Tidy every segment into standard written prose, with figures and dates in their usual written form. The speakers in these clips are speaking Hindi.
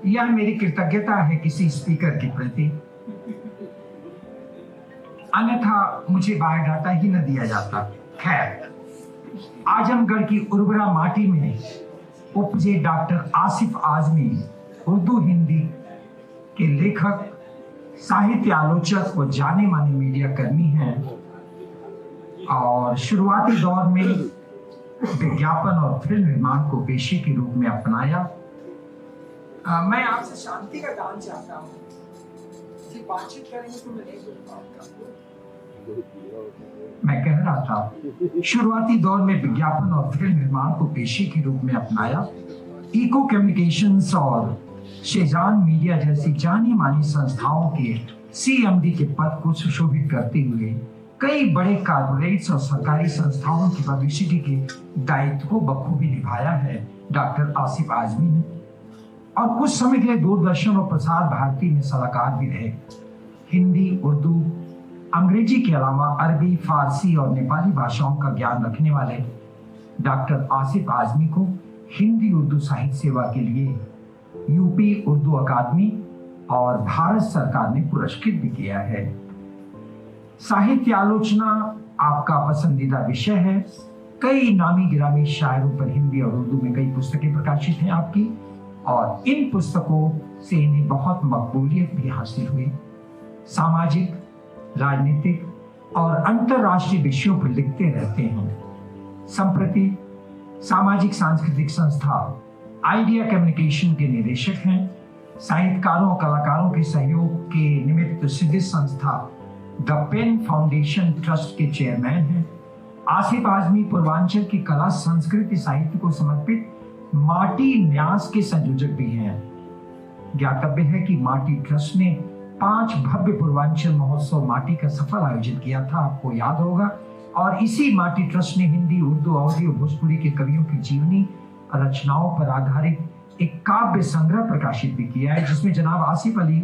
यह मेरी कृतज्ञता है किसी स्पीकर के प्रति, अन्यथा मुझे बायोडाटा ही न दिया जाता। खैर, आजमगढ़ की उर्वरा माटी में उपजे डॉक्टर आसिफ आजमी उर्दू हिंदी के लेखक, साहित्य आलोचक व जाने माने मीडिया कर्मी हैं और शुरुआती दौर में विज्ञापन और फिल्म निर्माण को पेशे के रूप में अपनाया। मैं आपसे शांति का दान चाहता हूँ। बातचीत करेंगे तो मैं नहीं बोल पाऊंगा। मैं कह रहा था, शुरुआती दौर में विज्ञापन और फिल्म निर्माण को पेशे के रूप में अपनाया। इको कम्युनिकेशंस और शेजान मीडिया जैसी जानी मानी संस्थाओं के सीएमडी के पद को सुशोभित करते हुए कई बड़े कॉर्पोरेट्स और सरकारी संस्थाओं की पब्लिसिटी के दायित्व को बखूबी निभाया है डॉक्टर आसिफ आजमी ने। और कुछ समय के लिए दूरदर्शन और प्रसार भारती में सलाहकार भी रहे। हिंदी, उर्दू, अंग्रेजी के अलावा अरबी, फारसी और नेपाली भाषाओं का ज्ञान रखने वाले डॉक्टर आसिफ आजमी को हिंदी उर्दू साहित्य सेवा के लिए यूपी उर्दू अकादमी और भारत सरकार ने पुरस्कृत भी किया है। साहित्य आलोचना आपका पसंदीदा विषय है। कई नामी गिरामी शायरों पर हिंदी और उर्दू में कई पुस्तकें प्रकाशित हैं आपकी, और इन पुस्तकों से इन्हें बहुत मकबूलियत भी हासिल हुई। सामाजिक, राजनीतिक और अंतरराष्ट्रीय विषयों पर लिखते रहते हैं। संप्रति सामाजिक सांस्कृतिक संस्था आइडिया कम्युनिकेशन के निदेशक हैं। साहित्यकारों और कलाकारों के सहयोग के निमित्त प्रसिद्ध संस्था द पेन फाउंडेशन ट्रस्ट के चेयरमैन हैं। आसिफ आजमी पूर्वांचल की कला, संस्कृति, साहित्य को समर्पित माटी न्यास के संयोजक भी हैं। ज्ञातव्य है कि माटी ट्रस्ट ने 5 भव्य पूर्वांचल महोत्सव माटी का सफल आयोजित किया था, आपको याद होगा। और इसी माटी ट्रस्ट ने हिंदी, उर्दू, अवधी और भोजपुरी के कवियों की जीवनी रचनाओं पर आधारित एक काव्य संग्रह प्रकाशित भी किया है, जिसमें जनाब आसिफ अली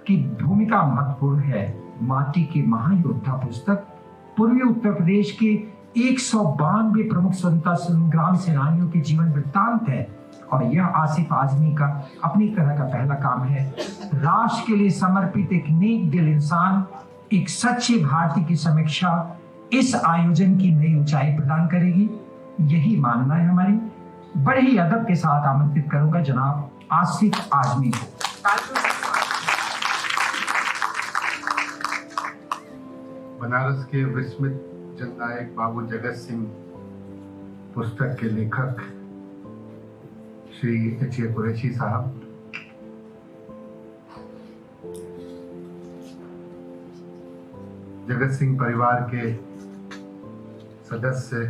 की भूमिका महत्वपूर्ण है। माटी के महायोद्धा पुस्तक पूर्वी उत्तर प्रदेश के 192 प्रमुख स्वतंत्रता संग्राम सेनानियों के जीवन वृत्तांत है, और यह आसिफ आजमी का अपनी तरह का पहला काम है। राष्ट्र के लिए समर्पित एक नेक दिल इंसान, एक सच्चे भारतीय की समीक्षा इस आयोजन की नई ऊंचाई प्रदान करेगी, यही मानना है हमारी। बड़े ही अदब के साथ आमंत्रित करूंगा जनाब आसिफ आजमी को। बनारस के विस्मित जननायक बाबू जगत सिंह पुस्तक के लेखक श्री एच.ए. कुरैशी साहब, जगत सिंह परिवार के सदस्य,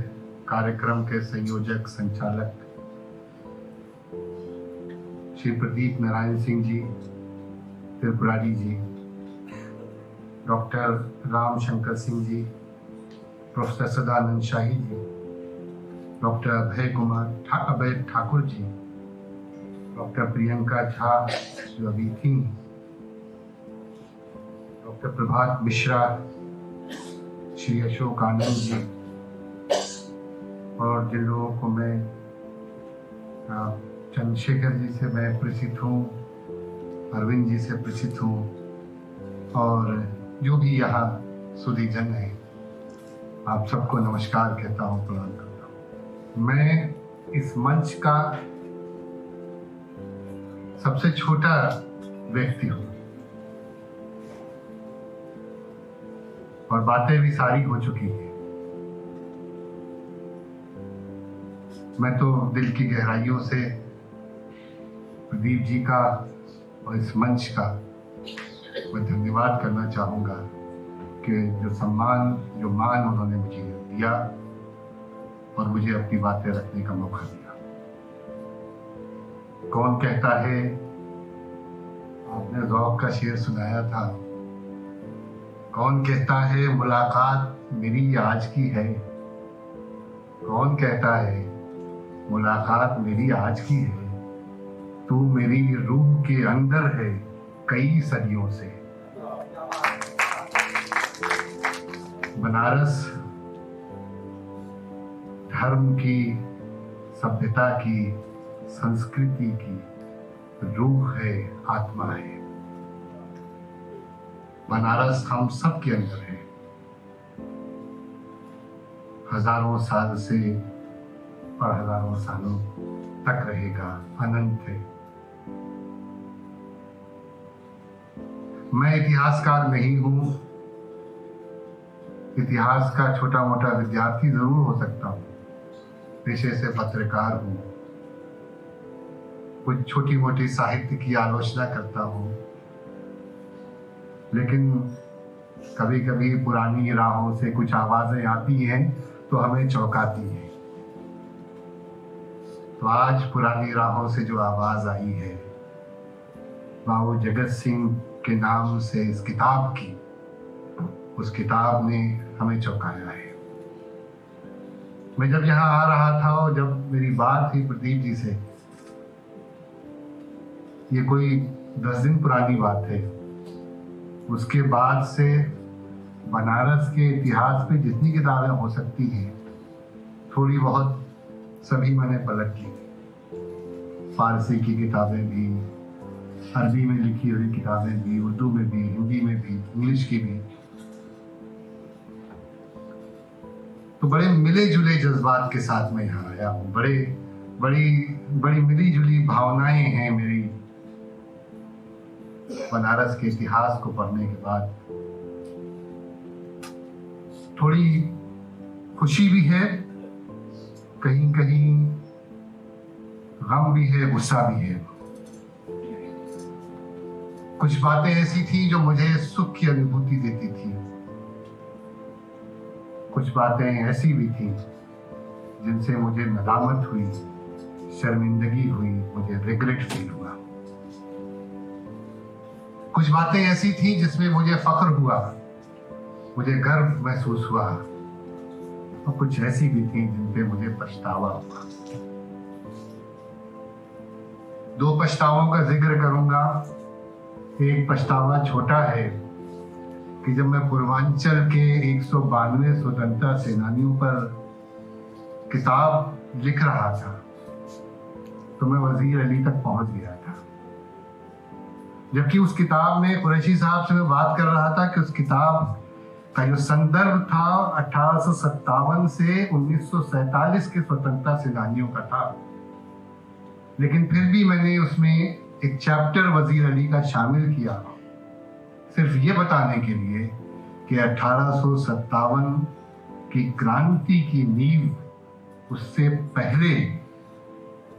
कार्यक्रम के संयोजक, संचालक श्री प्रदीप नारायण सिंह जी त्रिपुरारी जी, डॉक्टर राम शंकर सिंह जी, प्रोफेसर सदानंद शाही जी, डॉक्टर अभय ठाकुर जी, डॉक्टर प्रियंका झा जो अभी थी, डॉक्टर प्रभात मिश्रा, श्री अशोक आनंद जी, और जिन लोगों को मैं चंद्रशेखर जी से मैं परिचित हूँ, अरविंद जी से परिचित हूँ, और जो भी यहाँ सुधीजन है, आप सबको नमस्कार कहता हूँ, प्रणाम करता हूँ। मैं इस मंच का सबसे छोटा व्यक्ति हूँ और बातें भी सारी हो चुकी हैं। मैं तो दिल की गहराइयों से प्रदीप जी का और इस मंच का मैं धन्यवाद करना चाहूँगा कि जो सम्मान, जो मान उन्होंने मुझे दिया और मुझे अपनी बातें रखने का मौका दिया। कौन कहता है, आपने ज़ौक़ का शेर सुनाया था, कौन कहता है मुलाकात मेरी आज की है, कौन कहता है मुलाकात मेरी आज की है, तू मेरी रूह के अंदर है कई सदियों से। बनारस धर्म की, सभ्यता की, संस्कृति की रूह है, आत्मा है। बनारस हम सब के अंदर है, हजारों साल से और हजारों सालों तक रहेगा, अनंत है। मैं इतिहासकार नहीं हूं, इतिहास का छोटा मोटा विद्यार्थी जरूर हो सकता हूं, पेशे से पत्रकार हूं, कुछ छोटी मोटी साहित्य की आलोचना करता हूं, लेकिन कभी कभी पुरानी राहों से कुछ आवाजें आती हैं तो हमें चौंकाती हैं। तो आज पुरानी राहों से जो आवाज आई है, बाबू जगत सिंह के नाम से इस किताब की, उस किताब ने हमें चौंकाया है। मैं जब यहाँ आ रहा था और जब मेरी बात थी प्रदीप जी से, ये कोई 10 दिन पुरानी बात है, उसके बाद से बनारस के इतिहास पे जितनी किताबें हो सकती हैं, थोड़ी बहुत सभी मैंने पलट ली। फारसी की किताबें भी, अरबी में लिखी हुई किताबें भी, उर्दू में भी, हिंदी में भी, इंग्लिश की भी। तो बड़े मिले जुले जज्बात के साथ मैं यहाँ आया हूँ। बड़ी मिली जुली भावनाएं हैं मेरी बनारस के इतिहास को पढ़ने के बाद। थोड़ी खुशी भी है, कहीं कहीं गम भी है, गुस्सा भी है। कुछ बातें ऐसी थी जो मुझे सुख की अनुभूति देती थी, कुछ बातें ऐसी भी थी जिनसे मुझे नदामत हुई, शर्मिंदगी हुई, मुझे रिग्रेट फील हुआ। कुछ बातें ऐसी थी जिसमें मुझे फख्र हुआ, मुझे गर्व महसूस हुआ, और कुछ ऐसी भी थी जिन पे मुझे पछतावा हुआ। 2 पछतावों का जिक्र करूंगा। एक पछतावा छोटा है कि जब मैं पूर्वांचल के 192 स्वतंत्रता सेनानियों पर किताब लिख रहा था तो मैं वजीर अली तक पहुंच गया था, जबकि उस किताब में कुरैशी साहब से मैं बात कर रहा था कि उस किताब का जो संदर्भ था 1857 से 1947 के स्वतंत्रता सेनानियों का था, लेकिन फिर भी मैंने उसमें एक चैप्टर वजीर अली का शामिल किया, सिर्फ ये बताने के लिए कि 1857 की क्रांति की नींव उससे पहले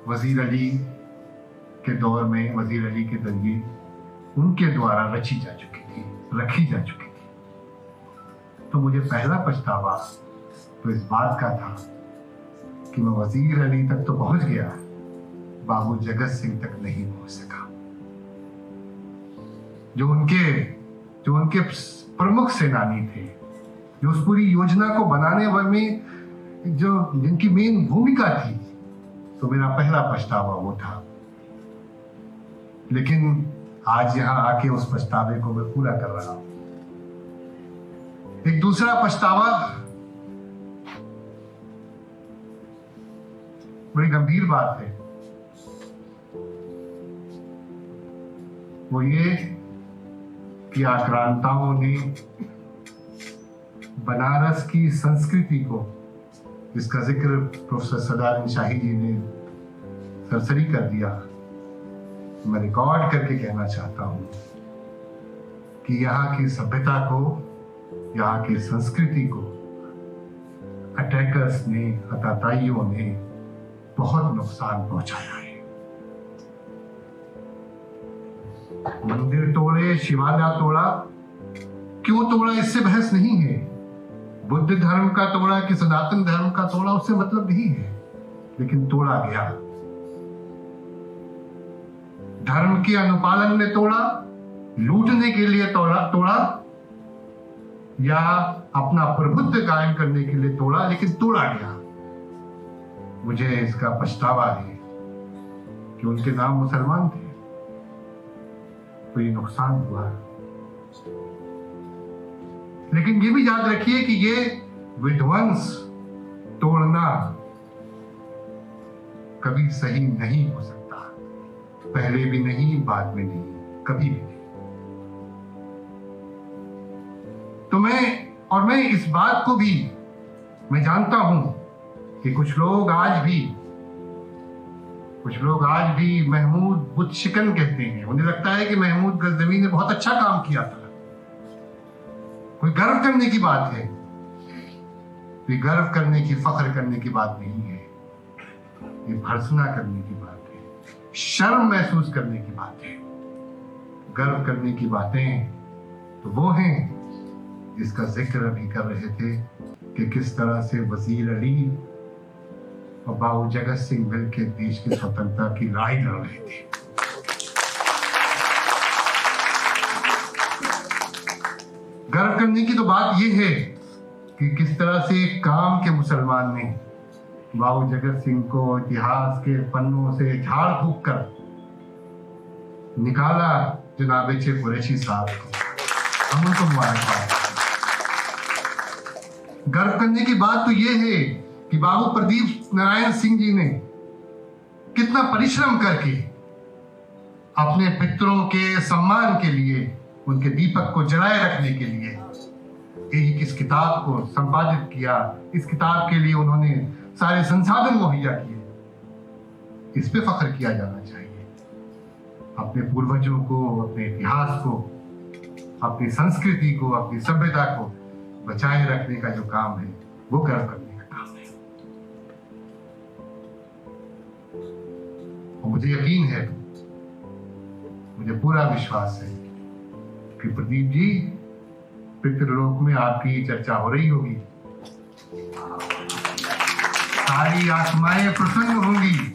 वजीर अली के दौर में, वजीर अली के जरिए उनके द्वारा रखी जा चुकी थी। तो मुझे पहला पछतावा तो इस बात का था कि मैं वजीर अली तक तो पहुंच गया, बाबू जगत सिंह तक नहीं पहुंच सका, जो उनके प्रमुख सेनानी थे, जो उस पूरी योजना को बनाने में जिनकी मेन भूमिका थी। तो मेरा पहला पछतावा वो था, लेकिन आज यहां आके उस पछतावे को मैं पूरा कर रहा हूं। एक दूसरा पछतावा बड़ी गंभीर बात है, वो ये कि आक्रांताओं ने बनारस की संस्कृति को, जिसका जिक्र प्रोफेसर सदानंद शाही जी ने सरसरी कर दिया, मैं रिकॉर्ड करके कहना चाहता हूं कि यहाँ की सभ्यता को, यहाँ की संस्कृति को अटैकर्स ने, अताताइयों ने बहुत नुकसान पहुंचाया है। मंदिर तोड़े, शिवालय तोड़ा, क्यों तोड़ा इससे बहस नहीं है। बुद्ध धर्म का तोड़ा कि सनातन धर्म का तोड़ा, उससे मतलब नहीं है, लेकिन तोड़ा गया। धर्म के अनुपालन में तोड़ा, लूटने के लिए तोड़ा या अपना प्रभुत्व कायम करने के लिए तोड़ा, लेकिन तोड़ा गया। मुझे इसका पछतावा है कि उनके नाम मुसलमान थे, तो ये नुकसान हुआ। लेकिन ये भी याद रखिए कि ये विध्वंस, तोड़ना कभी सही नहीं हो सकता। पहले भी नहीं, बाद में नहीं, कभी भी नहीं। तो मैं इस बात को भी मैं जानता हूं कि कुछ लोग आज भी महमूद बुत शिकन कहते हैं। उन्हें लगता है कि महमूद गजनवी ने बहुत अच्छा काम किया था। कोई गर्व करने की बात है, कोई गर्व करने की, फख्र करने की बात नहीं है। ये भर्सना करने की बात है, शर्म महसूस करने की बात है। गर्व करने की बातें तो वो हैं जिसका जिक्र अभी कर रहे थे कि किस तरह से वजीर अली और बाबू जगत सिंह मिलकर देश की स्वतंत्रता की लड़ाई लड़ रहे थे। गर्व करने की तो बात यह है कि किस तरह से काम के मुसलमान ने बाबू जगत सिंह को इतिहास के पन्नों से झाड़ फूंक कर निकाला जनाब चे कुरैशी साहब को। हम उनको मुबारकबाद। गर्व करने की बात तो यह है कि बाबू प्रदीप नारायण सिंह जी ने कितना परिश्रम करके अपने पितरों के सम्मान के लिए, उनके दीपक को जलाए रखने के लिए एक इस किताब को संपादित किया। इस किताब के लिए उन्होंने सारे संसाधन मुहैया किए। इस पे फख्र किया जाना चाहिए। अपने पूर्वजों को, अपने इतिहास को, अपनी संस्कृति को, अपनी सभ्यता को बचाए रखने का जो काम है वो गर्व करने का काम है। और मुझे यकीन है, मुझे पूरा विश्वास है कि प्रदीप जी, पितृलोक में आपकी चर्चा हो रही होगी, सारी आत्माएं प्रसन्न होंगी।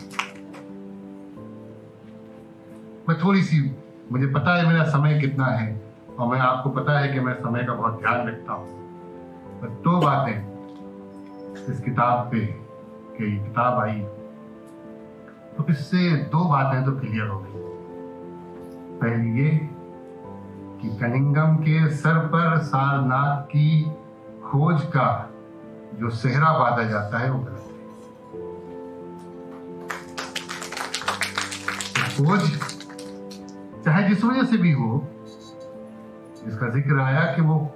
मैं थोड़ी सी, मुझे पता है मेरा समय कितना है और मैं आपको पता है कि मैं समय का बहुत ध्यान रखता हूं। पर दो बातें इस किताब पे, कि किताब आई तो इससे दो बातें तो क्लियर हो गई। पहली ये कि कनिंगम के सर पर सारनाथ की खोज का जो सेहरा बांधा जाता है वो गलत है। खोज चाहे जिस वजह से भी हो, जिसका जिक्र आया कि वो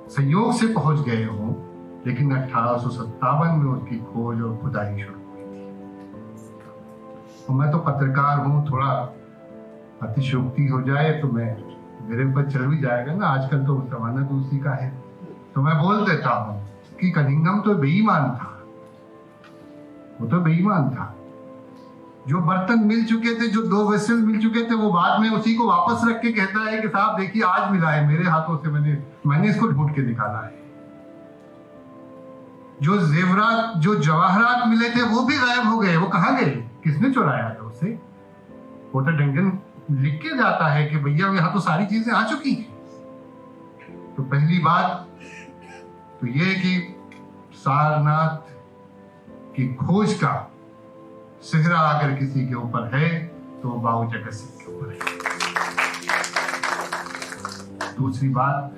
संयोग से पहुंच गए हों, लेकिन 1857 में उसकी खोज और खुदाई शुरू हुई थी। तो मैं तो पत्रकार हूं, थोड़ा अतिशयोक्ति हो जाए तो मेरे ऊपर चढ़ भी जाएगा ना। आजकल तो जमाना दूसरी का है, तो मैं बोल देता हूं कि कनिंगम तो बेईमान था। वो तो बेईमान था। जो बर्तन मिल चुके थे, जो 2 वेसल मिल चुके थे, वो बाद में उसी को वापस रख के कहता है कि साहब देखिए आज मिला है मेरे हाथों से, मैंने इसको ढूंढ के निकाला है। जो जेवरात, जो जवाहरात मिले थे वो भी गायब हो गए। वो कहां गए? किसने चुराया था उसे? पोटर डंगन लिख के जाता है कि भैया यहां तो सारी चीजें आ चुकी हैं। तो पहली बात तो यह कि सारनाथ की खोज का सेहरा अगर किसी के ऊपर है तो बाबू जगत सिंह के ऊपर है। दूसरी बात,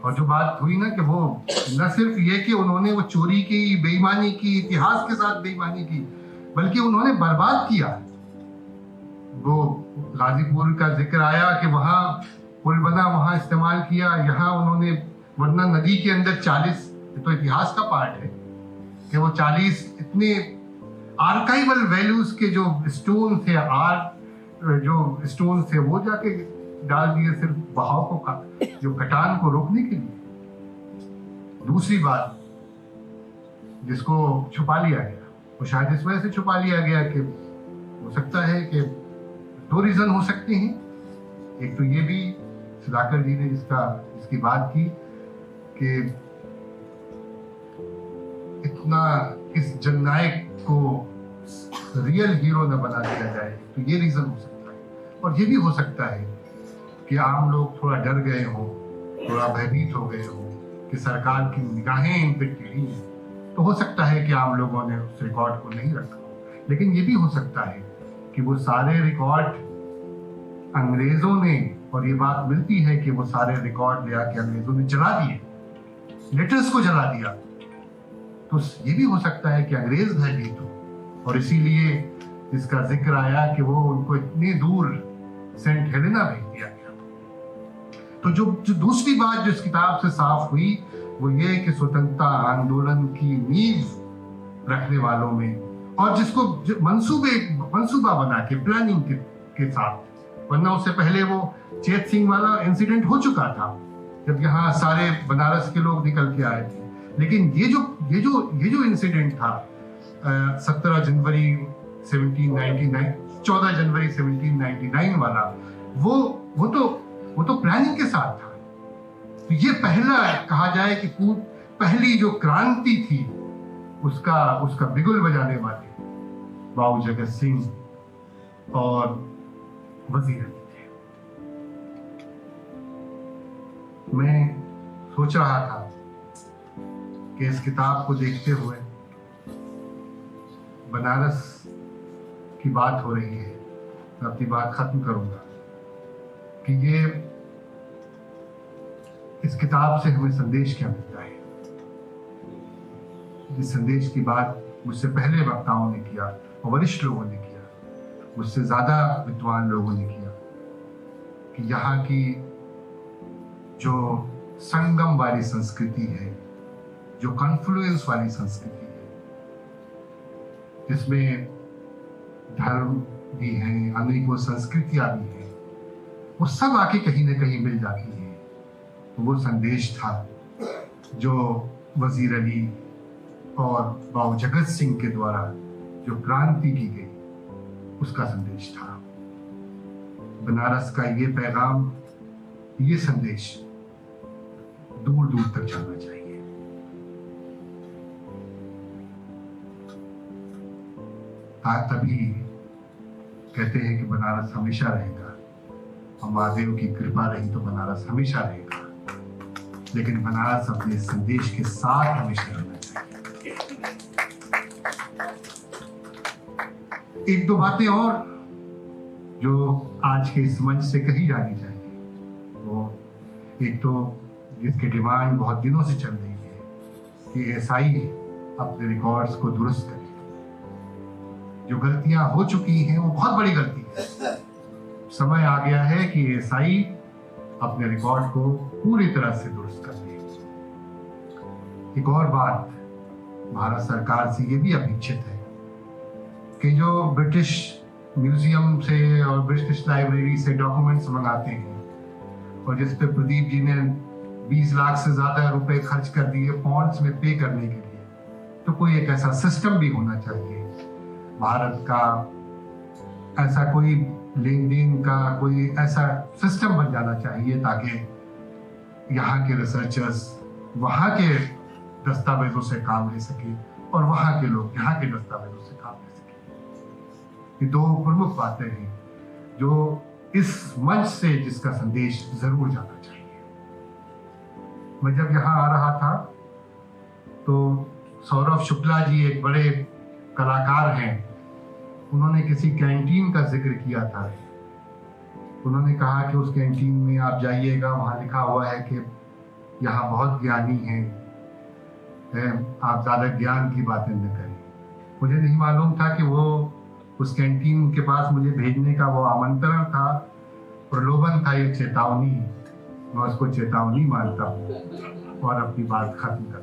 और जो बात हुई ना कि वो न सिर्फ ये कि उन्होंने वो चोरी की, बेईमानी की, इतिहास के साथ बेईमानी की, बल्कि उन्होंने बर्बाद किया। वो गाजीपुर का जिक्र आया कि वहां पुल बना, वहां इस्तेमाल किया। यहाँ उन्होंने वरना नदी के अंदर 40, तो इतिहास का पार्ट है कि वो 40 इतने आर्काइवल वैल्यूज के जो स्टोन थे, जो स्टोन थे, वो जाके डाल दिए सिर्फ बहाव को, जो कटान को रोकने के लिए। दूसरी बात जिसको छुपा लिया गया, वो शायद इस वजह से छुपा लिया गया कि हो सकता है कि 2 रीजन हो सकते हैं। एक तो ये भी सुधाकर जी ने इसकी बात की कि इतना इस जननायक को रियल हीरो न बना दिया जाए, तो ये रीजन हो सकता है। और ये भी हो सकता है कि आम लोग थोड़ा डर गए हों, थोड़ा भयभीत हो गए हों कि सरकार की निगाहें इन पर टिकी हैं। तो हो सकता है कि आम लोगों ने उस रिकॉर्ड को नहीं रखा। लेकिन ये भी हो सकता है कि वो सारे रिकॉर्ड अंग्रेजों ने, और ये बात मिलती है कि वो सारे रिकॉर्ड ले आके अंग्रेजों ने जला दिए, लेटर्स को जला दिया। तो ये भी हो सकता है कि अंग्रेज भयभीत हो और इसीलिए जिसका जिक्र आया कि वो उनको इतनी दूर सेंट हेलेना भेज दिया गया। तो जो दूसरी बात जो इस किताब से साफ हुई वो ये कि स्वतंत्रता आंदोलन की नींव रखने वालों में, और जिसको मंसूबा बना के प्लानिंग के साथ, वरना उससे पहले वो चेत सिंह वाला इंसिडेंट हो चुका था जब यहाँ सारे बनारस के लोग निकल के आए थे। लेकिन ये जो इंसिडेंट था 17 जनवरी 1799, 14 जनवरी 1799 वाला, वो तो प्लानिंग के साथ था। तो ये पहला कहा जाए कि पहली जो क्रांति थी उसका बिगुल बजाने वाले बाबू जगत सिंह और वजीर अली थे। मैं सोच रहा था कि इस किताब को देखते हुए, बनारस की बात हो रही है, तो अपनी बात खत्म करूंगा कि ये इस किताब से हमें संदेश क्या मिलता है। जिस संदेश की बात मुझसे पहले वक्ताओं ने किया और वरिष्ठ लोगों ने किया, मुझसे ज्यादा विद्वान लोगों ने किया, कि यहाँ की जो संगम वाली संस्कृति है, जो कॉन्फ्लुएंस वाली संस्कृति है, जिसमें धर्म भी है, अनेकों संस्कृतियां भी हैं, वो सब आके कहीं ना कहीं मिल जाती है। तो वो संदेश था जो वजीर अली और बाबू जगत सिंह के द्वारा जो क्रांति की गई, उसका संदेश था। बनारस का ये पैगाम, ये संदेश दूर दूर तक जाना चाहिए। तभी कहते हैं कि बनारस हमेशा रहेगा, और महादेव की कृपा रही तो बनारस हमेशा रहेगा। लेकिन बनारस अपने संदेश के साथ हमेशा रहना चाहिए। एक दो बातें और जो आज के इस मंच से कही जानी चाहिए, वो एक तो जिसकी डिमांड बहुत दिनों से चल रही है कि एसआई अपने रिकॉर्ड्स को दुरुस्त करे। जो गलतियां हो चुकी हैं वो बहुत बड़ी गलती है। समय आ गया है कि एसआई अपने रिकॉर्ड को पूरी तरह से दुरुस्त कर दे। एक और बात भारत सरकार से ये भी अपेक्षित है कि जो ब्रिटिश म्यूजियम से और ब्रिटिश लाइब्रेरी से डॉक्यूमेंट्स मंगाते हैं और जिस पे प्रदीप जी ने 20 लाख से ज्यादा रुपए खर्च कर दिए फॉन्ट्स में पे करने के लिए, तो कोई एक ऐसा सिस्टम भी होना चाहिए भारत का, ऐसा कोई लेन देन का कोई ऐसा सिस्टम बन जाना चाहिए ताकि यहाँ के रिसर्चर्स वहाँ के दस्तावेजों से काम ले सके और वहाँ के लोग यहाँ के दस्तावेजों से काम ले सके। ये दो प्रमुख बातें हैं जो इस मंच से जिसका संदेश जरूर जाना चाहिए। मैं जब यहाँ आ रहा था तो सौरभ शुक्ला जी एक बड़े कलाकार हैं, उन्होंने किसी कैंटीन का जिक्र किया था। उन्होंने कहा कि उस कैंटीन में आप जाइएगा, वहाँ लिखा हुआ है कि यहाँ बहुत ज्ञानी हैं, आप ज़्यादा ज्ञान की बातें न करें। मुझे नहीं मालूम था कि वो उस कैंटीन के पास मुझे भेजने का वो आमंत्रण था, प्रलोभन था, ये चेतावनी। मैं उसको चेतावनी मानता हूँ और अपनी बात खत्म कर